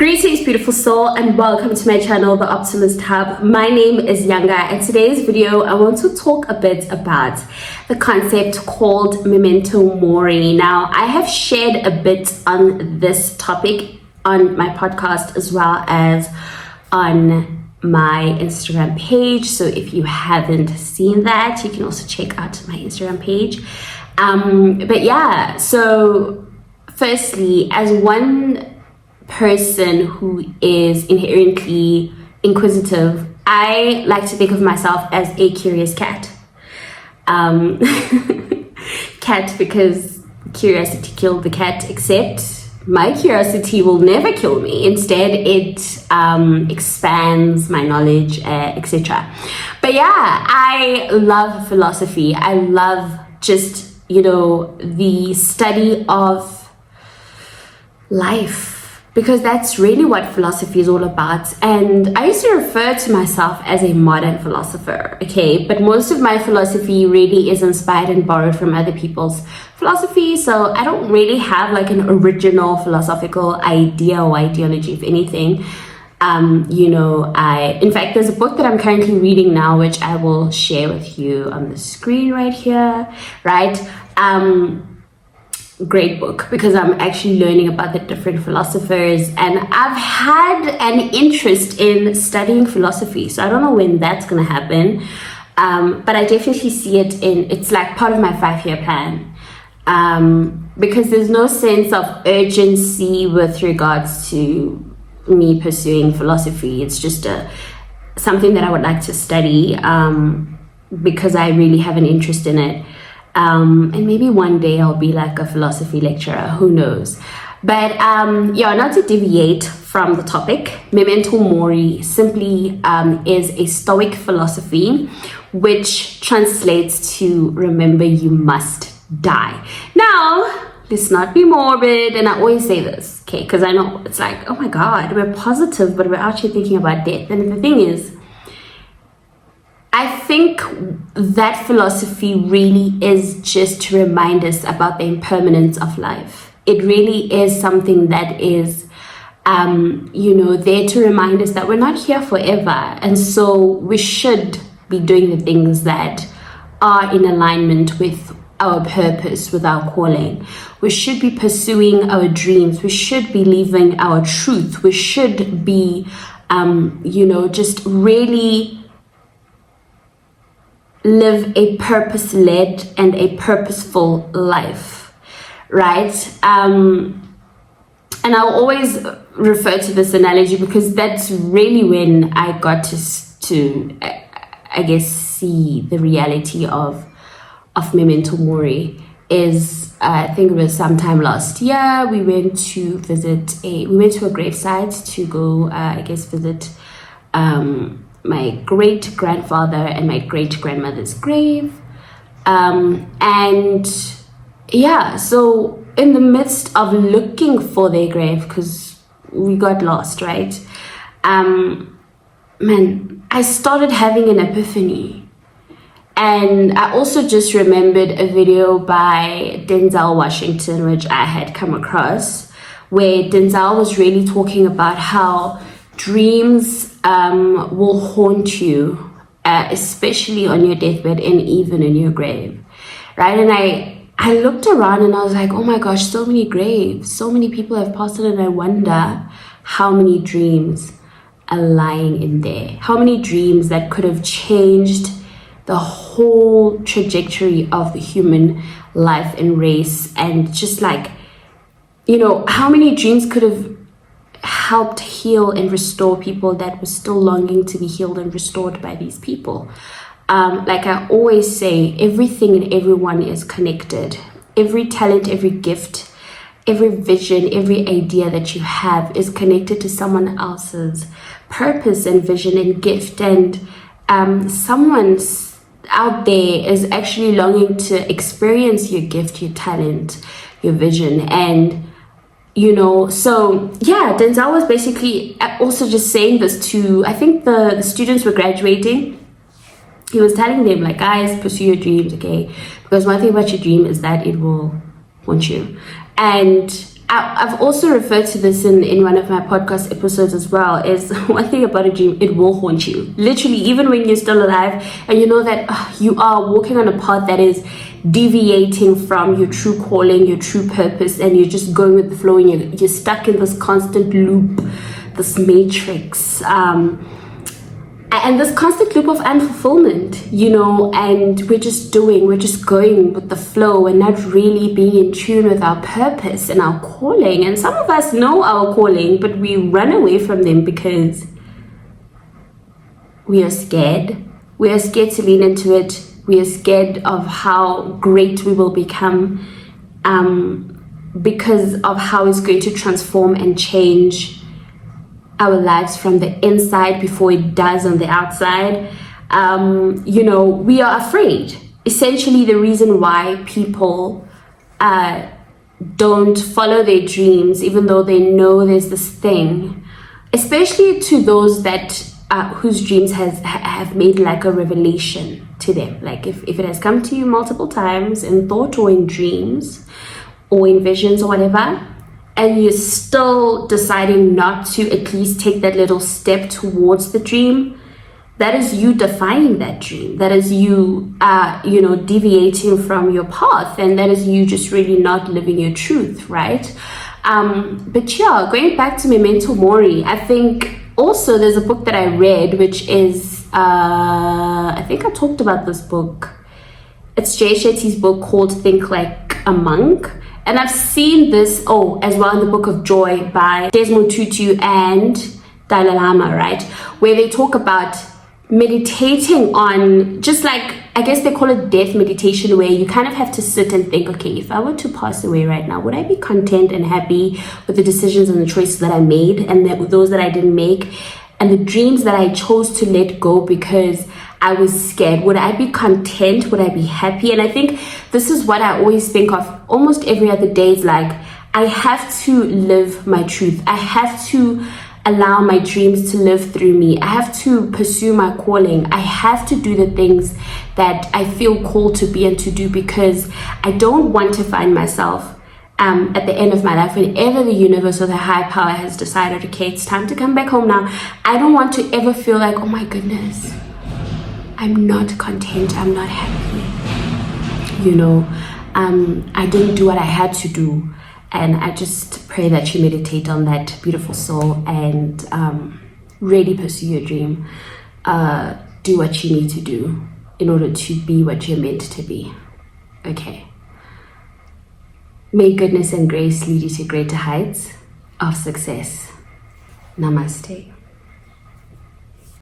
Greetings, beautiful soul, and welcome to my channel, the Optimist Hub. My name is Yanga, and today's video I want to talk a bit about the concept called memento mori. Now, I have shared a bit on this topic on my podcast as well as on my Instagram page. So if you haven't seen that, you can also check out my Instagram page. But yeah, so firstly, as one person who is inherently inquisitive, I like to think of myself as a curious cat. Cat because curiosity killed the cat, except my curiosity will never kill me. Instead, it expands my knowledge, etc. But yeah, I love philosophy. I love just, the study of life, because that's really what philosophy is all about. And I used to refer to myself as a modern philosopher, okay? But most of my philosophy really is inspired and borrowed from other people's philosophy. So I don't really have like an original philosophical idea or ideology, if anything. In fact, there's a book that I'm currently reading now, which I will share with you on the screen right here, right? Great book, because I'm actually learning about the different philosophers, and I've had an interest in studying philosophy, so I don't know when that's going to happen, but I definitely see it's like part of my 5-year plan, because there's no sense of urgency with regards to me pursuing philosophy. It's just something that I would like to study, because I really have an interest in it. And maybe one day I'll be like a philosophy lecturer, who knows. But not to deviate from the topic, memento mori simply is a Stoic philosophy, which translates to remember you must die. Now, let's not be morbid, and I always say this, okay, because I know it's like, oh my god, we're positive, but we're actually thinking about death. And the thing is, I think that philosophy really is just to remind us about the impermanence of life. It really is something that is, there to remind us that we're not here forever. And so we should be doing the things that are in alignment with our purpose, with our calling. We should be pursuing our dreams. We should be living our truth. We should be, just really live a purpose-led and a purposeful life, right? And I'll always refer to this analogy because that's really when I got to I guess, see the reality of memento mori. Is I think it was sometime last year, we went to a gravesite to go, visit my great-grandfather and my great-grandmother's grave. So in the midst of looking for their grave, because we got lost, right? I started having an epiphany. And I also just remembered a video by Denzel Washington, which I had come across, where Denzel was really talking about how dreams will haunt you, especially on your deathbed and even in your grave, right? And I looked around and I was like, oh my gosh, so many graves, so many people have passed on, and I wonder how many dreams are lying in there, how many dreams that could have changed the whole trajectory of the human life and race, and just like, how many dreams could have helped heal and restore people that were still longing to be healed and restored by these people. Like I always say, everything and everyone is connected. Every talent, every gift, every vision, every idea that you have is connected to someone else's purpose and vision and gift. And someone out there is actually longing to experience your gift, your talent, your vision. And Denzel was basically also just saying this to, I think the students were graduating. He was telling them, like, guys, pursue your dreams, okay? Because one thing about your dream is that it will haunt you. And I've also referred to this in one of my podcast episodes as well, is one thing about a dream, it will haunt you. Literally, even when you're still alive and you know that you are walking on a path that is deviating from your true calling, your true purpose, and you're just going with the flow, and you're stuck in this constant loop, this matrix, and this constant loop of unfulfillment, and we're just going with the flow and not really being in tune with our purpose and our calling. And some of us know our calling, but we run away from them because we are scared. We are scared to lean into it. We are scared of how great we will become, because of how it's going to transform and change our lives from the inside before it does on the outside. We are afraid. Essentially, the reason why people don't follow their dreams, even though they know there's this thing, especially to those that whose dreams have made like a revelation to them. Like if it has come to you multiple times in thought or in dreams or in visions or whatever, and you're still deciding not to at least take that little step towards the dream, that is you defying that dream. That is you, deviating from your path, and that is you just really not living your truth, right? But yeah, going back to Memento Mori, I think also there's a book that I read, which is, I think I talked about this book. It's Jay Shetty's book called Think Like a Monk. And I've seen this, as well in the Book of Joy by Desmond Tutu and Dalai Lama, right? Where they talk about meditating on, just like, I guess they call it death meditation, where you kind of have to sit and think, okay, if I were to pass away right now, would I be content and happy with the decisions and the choices that I made and those that I didn't make, and the dreams that I chose to let go because I was scared? Would I be content? Would I be happy? And I think this is what I always think of almost every other day. Is like, I have to live my truth. I have to allow my dreams to live through me. I have to pursue my calling. I have to do the things that I feel called to be and to do, because I don't want to find myself at the end of my life, whenever the universe or the higher power has decided, okay, it's time to come back home now. I don't want to ever feel like, oh my goodness, I'm not content, I'm not happy. I didn't do what I had to do. And I just pray that you meditate on that, beautiful soul, and really pursue your dream. Do what you need to do in order to be what you're meant to be. Okay. May goodness and grace lead you to greater heights of success. Namaste.